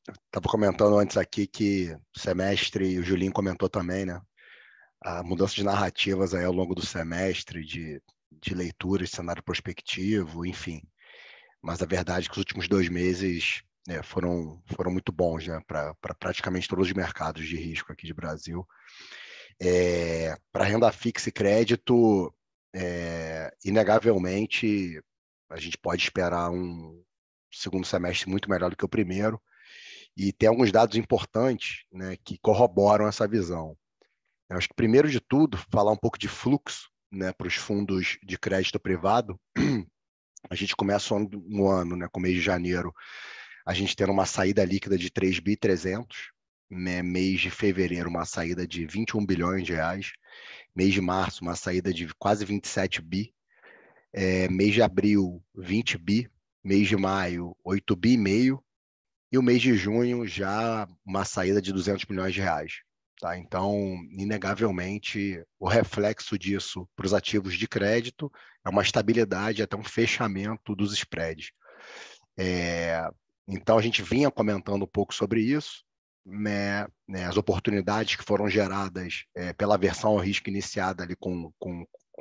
Estava comentando antes aqui que o semestre, e o Julinho comentou também, né? A mudança de narrativas aí ao longo do semestre, de leitura, de cenário prospectivo, enfim. Mas a verdade é que os últimos 2 meses foram muito bons, né? Para praticamente todos os mercados de risco aqui de Brasil. Para renda fixa e crédito, inegavelmente, a gente pode esperar um segundo semestre muito melhor do que o primeiro. E tem alguns dados importantes, né, que corroboram essa visão. Eu acho que, primeiro de tudo, falar um pouco de fluxo, né, para os fundos de crédito privado. A gente começa no ano, né, com o mês de janeiro, a gente tendo uma saída líquida de 3.300 bi, né, mês de fevereiro, uma saída de 21 bilhões de reais, mês de março, uma saída de quase 27 bi, mês de abril, 20 bi, mês de maio, 8 bi e meio, e o mês de junho já uma saída de 200 milhões de reais. Tá? Então, inegavelmente, o reflexo disso para os ativos de crédito é uma estabilidade até um fechamento dos spreads. É, então, a gente vinha comentando um pouco sobre isso, né, as oportunidades que foram geradas pela aversão ao risco iniciada ali com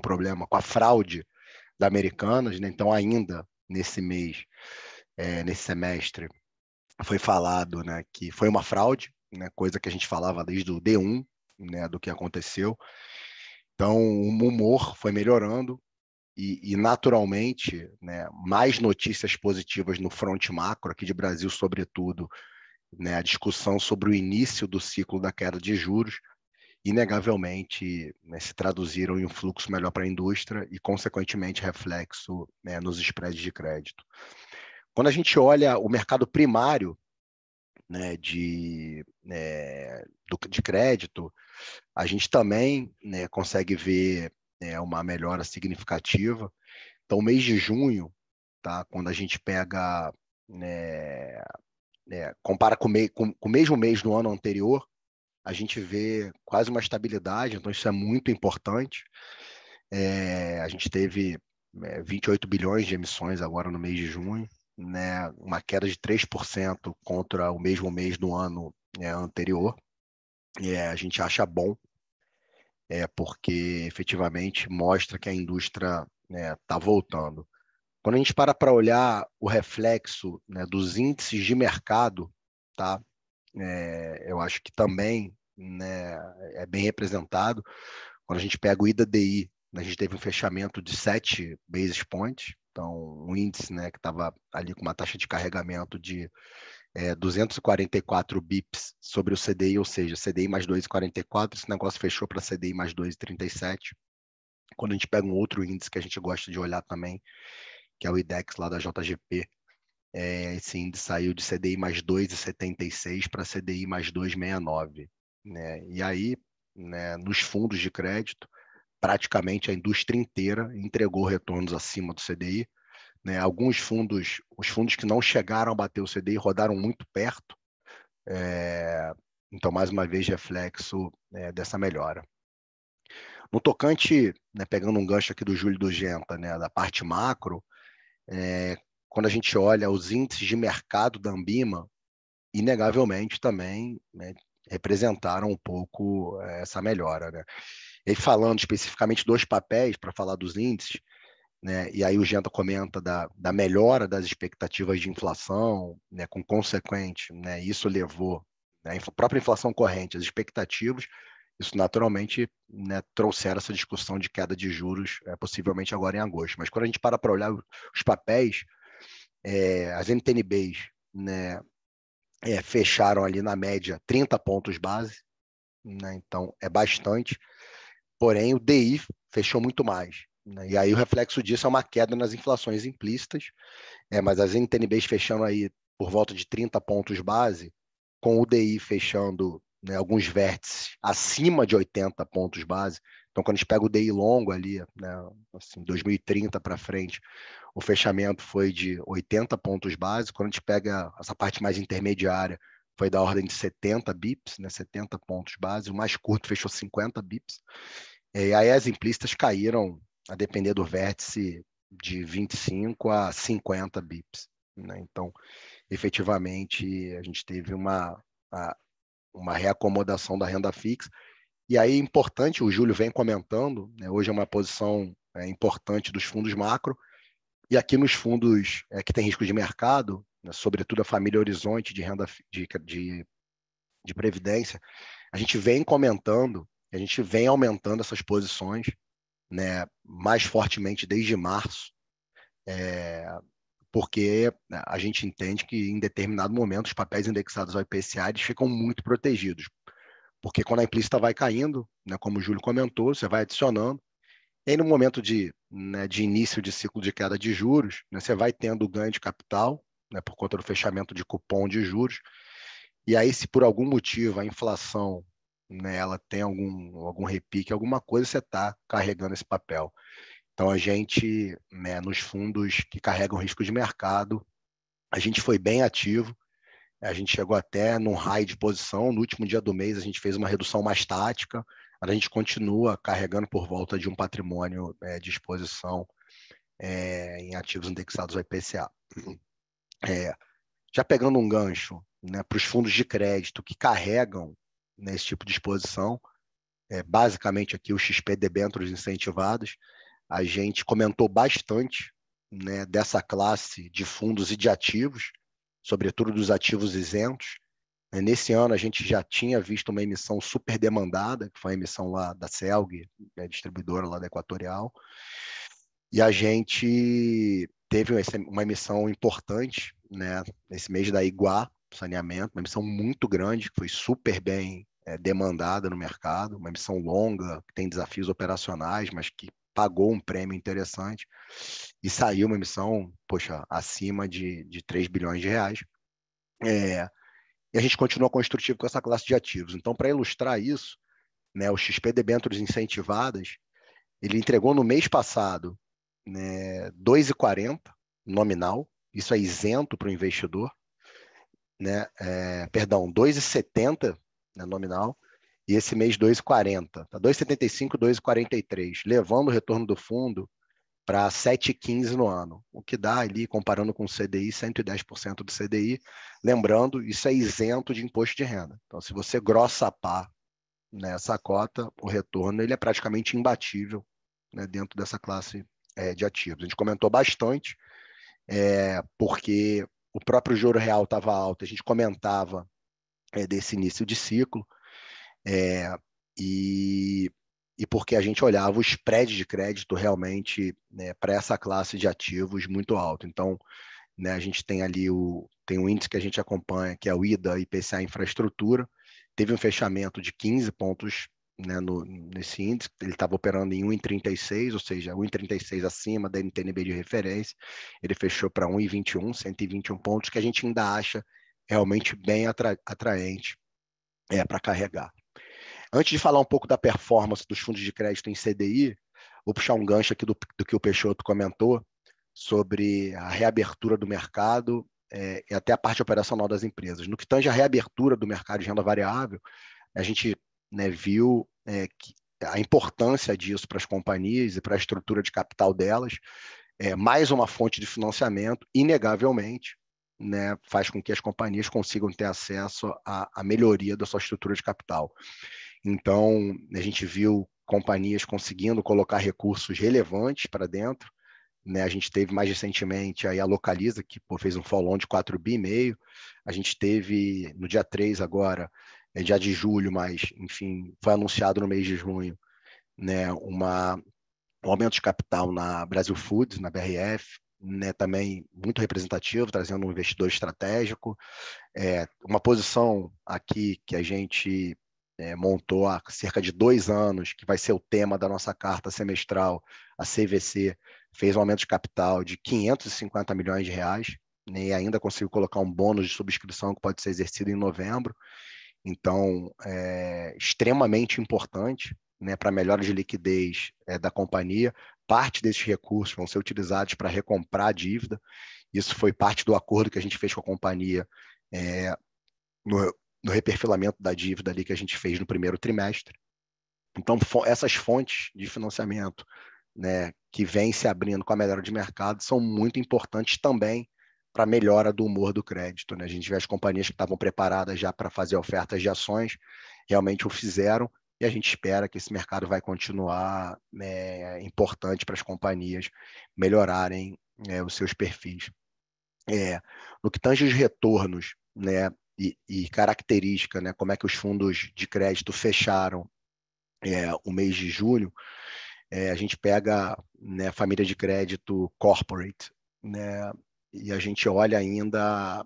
problema, com a fraude da Americanas, né? Então, ainda nesse mês, nesse semestre, foi falado, né, que foi uma fraude, né, coisa que a gente falava desde o D1, né, do que aconteceu. Então, o humor foi melhorando e naturalmente, né, mais notícias positivas no fronte macro aqui de Brasil, sobretudo, né, a discussão sobre o início do ciclo da queda de juros, inegavelmente, né, se traduziram em um fluxo melhor para a indústria e, consequentemente, reflexo, né, nos spreads de crédito. Quando a gente olha o mercado primário, né, de crédito, a gente também, né, consegue ver, uma melhora significativa. Então, o mês de junho, tá, quando a gente pega, né, compara com o mesmo mês do ano anterior, a gente vê quase uma estabilidade, então isso é muito importante. A gente teve 28 bilhões de emissões agora no mês de junho, né, uma queda de 3% contra o mesmo mês do ano anterior. A gente acha bom, porque efetivamente mostra que a indústria está voltando. Quando a gente para olhar o reflexo, né, dos índices de mercado, tá? Eu acho que também, né, é bem representado. Quando a gente pega o IDA-DI, a gente teve um fechamento de 7 basis points, então um índice, né, que estava ali com uma taxa de carregamento de 244 bips sobre o CDI, ou seja, CDI mais 2,44, esse negócio fechou para CDI mais 2,37. Quando a gente pega um outro índice que a gente gosta de olhar também, que é o IDEX lá da JGP, esse índice saiu de CDI mais 2,76 para CDI mais 2,69. Né? E aí, né, nos fundos de crédito, praticamente a indústria inteira entregou retornos acima do CDI. Né? Alguns fundos, os fundos que não chegaram a bater o CDI rodaram muito perto. Então, mais uma vez, reflexo dessa melhora. No tocante, né, pegando um gancho aqui do Júlio do Genta, né, da parte macro, quando a gente olha os índices de mercado da Ambima, inegavelmente também, né, representaram um pouco essa melhora. Né? E falando especificamente dos papéis, para falar dos índices, né, e aí o Genta comenta da melhora das expectativas de inflação, né, com consequente, né, isso levou, né, a própria inflação corrente, as expectativas, isso naturalmente, né, trouxeram essa discussão de queda de juros, possivelmente agora em agosto. Mas quando a gente para olhar os papéis, as NTNBs, né, fecharam ali na média 30 pontos base, né, então é bastante, porém o DI fechou muito mais. Né, e aí o reflexo disso é uma queda nas inflações implícitas, mas as NTNBs fechando aí por volta de 30 pontos base, com o DI fechando, né, alguns vértices acima de 80 pontos base. Então, quando a gente pega o DI longo ali, né, assim, 2030 para frente, o fechamento foi de 80 pontos base. Quando a gente pega essa parte mais intermediária, foi da ordem de 70 bips, né, 70 pontos base. O mais curto fechou 50 bips. E aí as implícitas caíram, a depender do vértice, de 25 a 50 bips. Né? Então, efetivamente a gente teve uma reacomodação da renda fixa. E aí, importante, o Júlio vem comentando, né, hoje é uma posição importante dos fundos macro, e aqui nos fundos que tem risco de mercado, né, sobretudo a família Horizonte de renda de previdência, a gente vem comentando, a gente vem aumentando essas posições, né, mais fortemente desde março, porque a gente entende que em determinado momento os papéis indexados ao IPCA eles ficam muito protegidos, porque quando a implícita vai caindo, né, como o Júlio comentou, você vai adicionando, e aí no momento de início de ciclo de queda de juros, né, você vai tendo ganho de capital, né, por conta do fechamento de cupom de juros, e aí se por algum motivo a inflação, né, ela tem algum repique, alguma coisa, você está carregando esse papel. Então a gente, né, nos fundos que carregam risco de mercado, a gente foi bem ativo, a gente chegou até num high de posição, no último dia do mês a gente fez uma redução mais tática, a gente continua carregando por volta de um patrimônio de exposição em ativos indexados ao IPCA. Já pegando um gancho, né, para os fundos de crédito que carregam, né, esse tipo de exposição, basicamente aqui o XP debêntures incentivados, a gente comentou bastante, né, dessa classe de fundos e de ativos, sobretudo dos ativos isentos. Nesse ano a gente já tinha visto uma emissão super demandada, que foi a emissão lá da Celg, distribuidora lá da Equatorial, e a gente teve uma emissão importante, né, nesse mês da Iguá Saneamento, uma emissão muito grande, que foi super bem demandada no mercado, uma emissão longa, que tem desafios operacionais, mas que pagou um prêmio interessante, e saiu uma emissão, poxa, acima de 3 bilhões de reais. E a gente continua construtivo com essa classe de ativos. Então, para ilustrar isso, né, o XP Debêntures Incentivadas, ele entregou no mês passado, né, 2,40 nominal, isso é isento para o investidor, né, perdão, 2,70 né, nominal, e esse mês 2,40, tá 2,75, 2,43, levando o retorno do fundo para 7,15 no ano, o que dá ali, comparando com o CDI, 110% do CDI. Lembrando, isso é isento de imposto de renda. Então, se você grossapar nessa cota, o retorno ele é praticamente imbatível, né, dentro dessa classe de ativos. A gente comentou bastante, porque o próprio juro real estava alto, a gente comentava desse início de ciclo, e, e porque a gente olhava o spread de crédito realmente, né, para essa classe de ativos muito alto. Então, né, a gente tem ali tem um índice que a gente acompanha, que é o IDA IPCA Infraestrutura, teve um fechamento de 15 pontos, né, nesse índice, ele estava operando em 1,36, ou seja, 1,36 acima da NTNB de referência, ele fechou para 1,21, 121 pontos, que a gente ainda acha realmente bem atraente para carregar. Antes de falar um pouco da performance dos fundos de crédito em CDI, vou puxar um gancho aqui do que o Peixoto comentou sobre a reabertura do mercado e até a parte operacional das empresas. No que tange a reabertura do mercado de renda variável, a gente, né, viu que a importância disso para as companhias e para a estrutura de capital delas, mais uma fonte de financiamento, inegavelmente, né, faz com que as companhias consigam ter acesso à melhoria da sua estrutura de capital. Então, a gente viu companhias conseguindo colocar recursos relevantes para dentro, né? A gente teve mais recentemente aí a Localiza, que fez um follow-on de 4,5 bi. A gente teve no dia 3 agora, dia de julho, mas, enfim, foi anunciado no mês de junho, né, um aumento de capital na Brasil Foods, na BRF, né, também muito representativo, trazendo um investidor estratégico. Uma posição aqui que a gente montou há cerca de 2 anos, que vai ser o tema da nossa carta semestral, a CVC, fez um aumento de capital de 550 milhões de reais, né, e ainda conseguiu colocar um bônus de subscrição que pode ser exercido em novembro. Então, extremamente importante, né, para a melhora de liquidez da companhia. Parte desses recursos vão ser utilizados para recomprar a dívida. Isso foi parte do acordo que a gente fez com a companhia no reperfilamento da dívida ali que a gente fez no primeiro trimestre. Então, essas fontes de financiamento, né, que vêm se abrindo com a melhora de mercado são muito importantes também para melhora do humor do crédito, né? A gente vê as companhias que estavam preparadas já para fazer ofertas de ações, realmente o fizeram, e a gente espera que esse mercado vai continuar, né, importante para as companhias melhorarem, os seus perfis. No que tange os retornos, né, e característica, né, como é que os fundos de crédito fecharam o mês de julho, a gente pega, né, a família de crédito corporate, né, e a gente olha ainda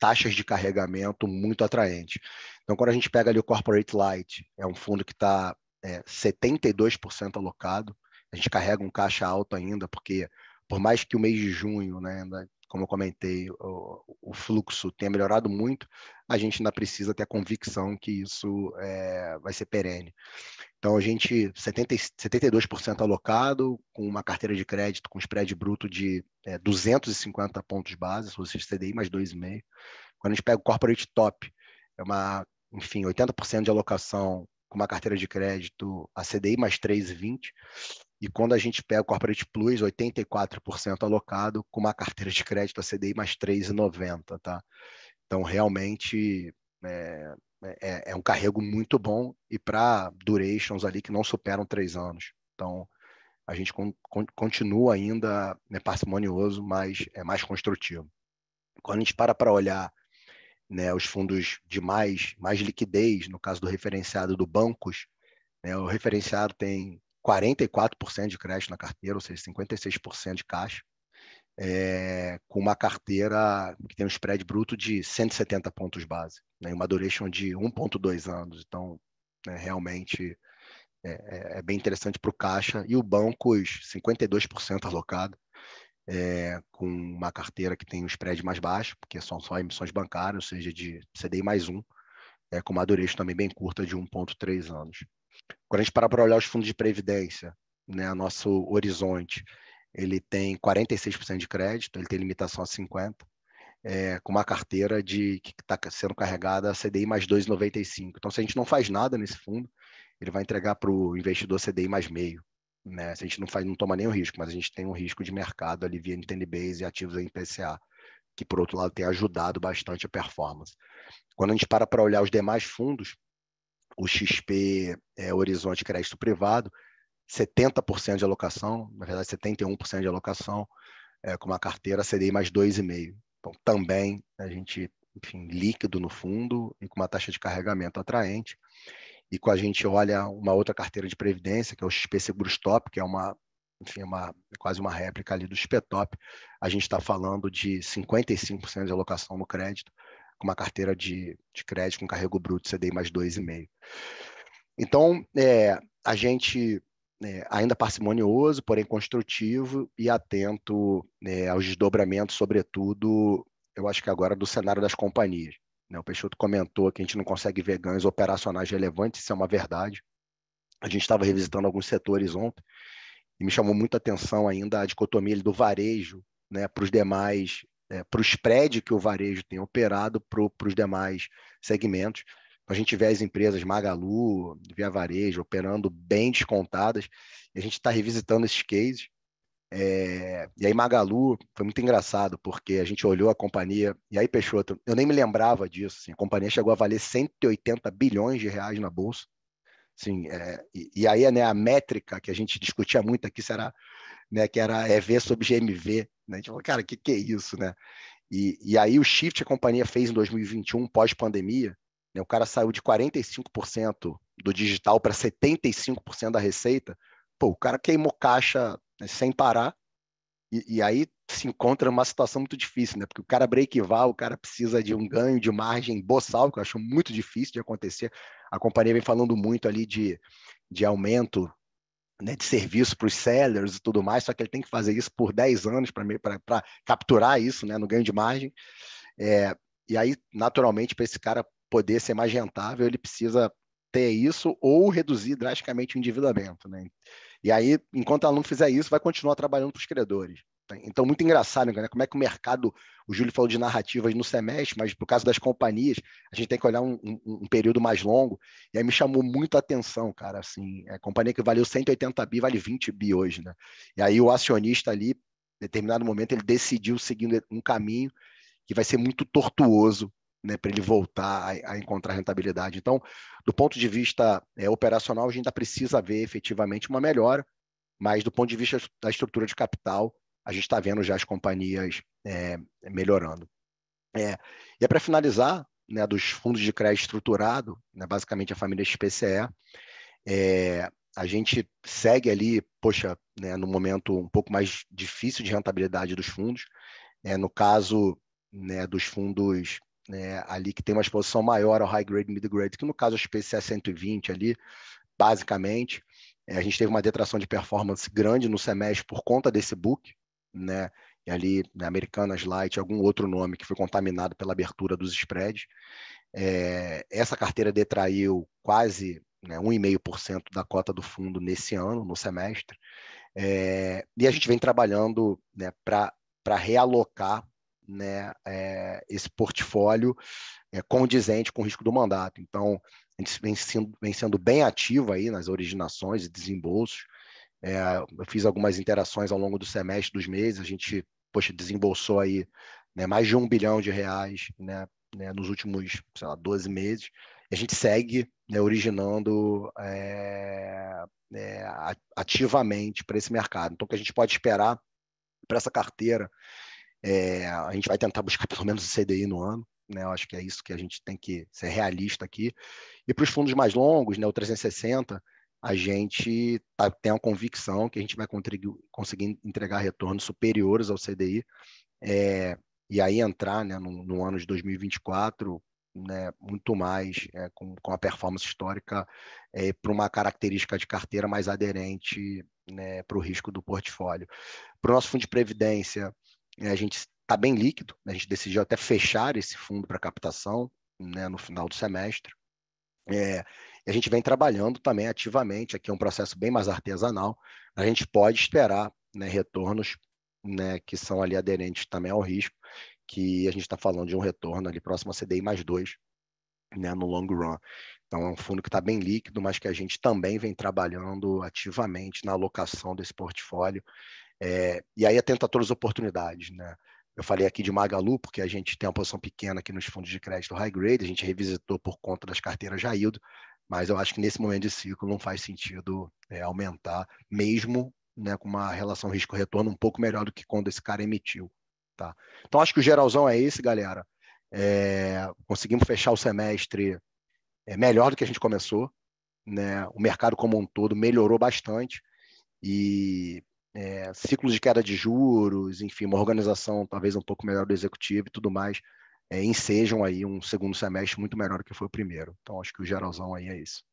taxas de carregamento muito atraentes. Então, quando a gente pega ali o Corporate Light, é um fundo que está 72% alocado, a gente carrega um caixa alto ainda, porque por mais que o mês de junho, né, como eu comentei, o fluxo tenha melhorado muito, a gente ainda precisa ter a convicção que isso vai ser perene. Então, a gente, 72% alocado, com uma carteira de crédito com spread bruto de 250 pontos base, ou seja, CDI mais 2,5. Quando a gente pega o Corporate Top, enfim, 80% de alocação com uma carteira de crédito a CDI mais 3,20. E quando a gente pega o Corporate Plus, 84% alocado com uma carteira de crédito a CDI mais 3,90, tá? Então, realmente, é, é um carrego muito bom e para durations ali que não superam 3 anos. Então, a gente continua ainda, né, parcimonioso, mas é mais construtivo. Quando a gente para olhar, né, os fundos de mais liquidez, no caso do referenciado do bancos, né, o referenciado tem 44% de crédito na carteira, ou seja, 56% de caixa, com uma carteira que tem um spread bruto de 170 pontos base, né, uma duration de 1,2 anos. Então, né, realmente é bem interessante para o caixa. E o bancos, 52% alocado, com uma carteira que tem um spread mais baixo, porque são só emissões bancárias, ou seja, de CDI mais um, com uma duration também bem curta de 1,3 anos. Quando a gente para olhar os fundos de previdência, né, nosso horizonte, ele tem 46% de crédito, ele tem limitação a 50%, com uma carteira que está sendo carregada a CDI mais 2,95. Então, se a gente não faz nada nesse fundo, ele vai entregar para o investidor CDI mais meio. Né? Se a gente não toma nenhum risco, mas a gente tem um risco de mercado ali via Nintendo Base e ativos em PCA, que por outro lado tem ajudado bastante a performance. Quando a gente para olhar os demais fundos, o XP Horizonte Crédito Privado, 70% de alocação, na verdade 71% de alocação, com uma carteira CDI mais 2,5. Então, também a gente, enfim, líquido no fundo e com uma taxa de carregamento atraente. E com a gente olha uma outra carteira de previdência, que é o XP Seguros Top, que é enfim, quase uma réplica ali do XP Top. A gente está falando de 55% de alocação no crédito, com uma carteira de crédito com carrego bruto CDI mais 2,5. Então, a gente ainda parcimonioso, porém construtivo e atento aos desdobramentos, sobretudo, eu acho que agora do cenário das companhias. Né? O Peixoto comentou que a gente não consegue ver ganhos operacionais relevantes, isso é uma verdade. A gente estava revisitando alguns setores ontem e me chamou muita atenção ainda a dicotomia do varejo, né, para os demais, para o spread que o varejo tem operado para os demais segmentos. A gente vê as empresas Magalu, Via Varejo, operando bem descontadas, e a gente está revisitando esses cases. E aí Magalu foi muito engraçado, porque a gente olhou a companhia, e aí Peixoto, eu nem me lembrava disso, assim, a companhia chegou a valer 180 bilhões de reais na bolsa. Assim, e aí, né, a métrica que a gente discutia muito aqui será, né, que era EV sobre GMV. Né? A gente falou, cara, o que é isso? Né? E aí o shift que a companhia fez em 2021, pós-pandemia, né, o cara saiu de 45% do digital para 75% da receita. Pô, o cara queimou caixa, né, sem parar, e aí se encontra numa situação muito difícil, né? Porque o cara break-even, o cara precisa de um ganho de margem boçal, que eu acho muito difícil de acontecer. A companhia vem falando muito ali de aumento, né, de serviço para os sellers e tudo mais, só que ele tem que fazer isso por 10 anos para capturar isso, né, no ganho de margem. E aí, naturalmente, para esse cara poder ser mais rentável, ele precisa ter isso ou reduzir drasticamente o endividamento. Né? E aí, enquanto ela não fizer isso, vai continuar trabalhando para os credores. Então, muito engraçado, né? Como é que o mercado, o Júlio falou de narrativas no semestre, mas por causa das companhias, a gente tem que olhar um período mais longo, e aí me chamou muito a atenção, cara, assim, a companhia que valeu 180 bi, vale 20 bi hoje, né? E aí o acionista ali determinado momento, ele decidiu seguir um caminho que vai ser muito tortuoso, né, para ele voltar a encontrar rentabilidade. Então, do ponto de vista operacional, a gente ainda precisa ver efetivamente uma melhora, mas do ponto de vista da estrutura de capital, a gente está vendo já as companhias melhorando. E para finalizar, né, dos fundos de crédito estruturado, né, basicamente a família XPCE, a gente segue ali, poxa, né, no momento um pouco mais difícil de rentabilidade dos fundos. No caso, né, dos fundos, né, ali que tem uma exposição maior ao high grade e mid grade, que no caso o XPCE 120 ali, basicamente, a gente teve uma detração de performance grande no semestre por conta desse book, né? E ali, né, Americanas Light, algum outro nome que foi contaminado pela abertura dos spreads. Essa carteira detraiu quase, né, 1,5% da cota do fundo nesse ano, no semestre. E a gente vem trabalhando, né, para realocar, né, esse portfólio condizente com o risco do mandato. Então, a gente vem sendo bem ativo aí nas originações e desembolsos. Eu fiz algumas interações ao longo do semestre, dos meses. A gente, poxa, desembolsou aí, né, mais de R$ 1 bilhão, né, nos últimos, sei lá, 12 meses. E a gente segue, né, originando ativamente para esse mercado. Então, o que a gente pode esperar para essa carteira, a gente vai tentar buscar pelo menos o CDI no ano, né? Eu acho que é isso que a gente tem que ser realista aqui. E para os fundos mais longos, né, o 360, a gente tem a convicção que a gente vai conseguir entregar retornos superiores ao CDI, e aí entrar, né, no ano de 2024, né, muito mais com a performance histórica, para uma característica de carteira mais aderente, né, para o risco do portfólio. Para o nosso fundo de previdência, a gente está bem líquido, né, a gente decidiu até fechar esse fundo para captação, né, no final do semestre. E a gente vem trabalhando também ativamente, aqui é um processo bem mais artesanal, a gente pode esperar, né, retornos, né, que são ali aderentes também ao risco, que a gente está falando de um retorno ali próximo a CDI mais 2, né, no long run. Então é um fundo que está bem líquido, mas que a gente também vem trabalhando ativamente na alocação desse portfólio, e aí atento a todas as oportunidades, né? Eu falei aqui de Magalu, porque a gente tem uma posição pequena aqui nos fundos de crédito high grade, a gente revisitou por conta das carteiras já yield, mas eu acho que nesse momento de ciclo não faz sentido aumentar, mesmo, né, com uma relação risco-retorno um pouco melhor do que quando esse cara emitiu. Tá? Então acho que o geralzão é esse, galera. Conseguimos fechar o semestre melhor do que a gente começou, né? O mercado como um todo melhorou bastante, e ciclos de queda de juros, enfim, uma organização talvez um pouco melhor do executivo e tudo mais, ensejam aí um segundo semestre muito melhor do que foi o primeiro. Então, acho que o geralzão aí é isso.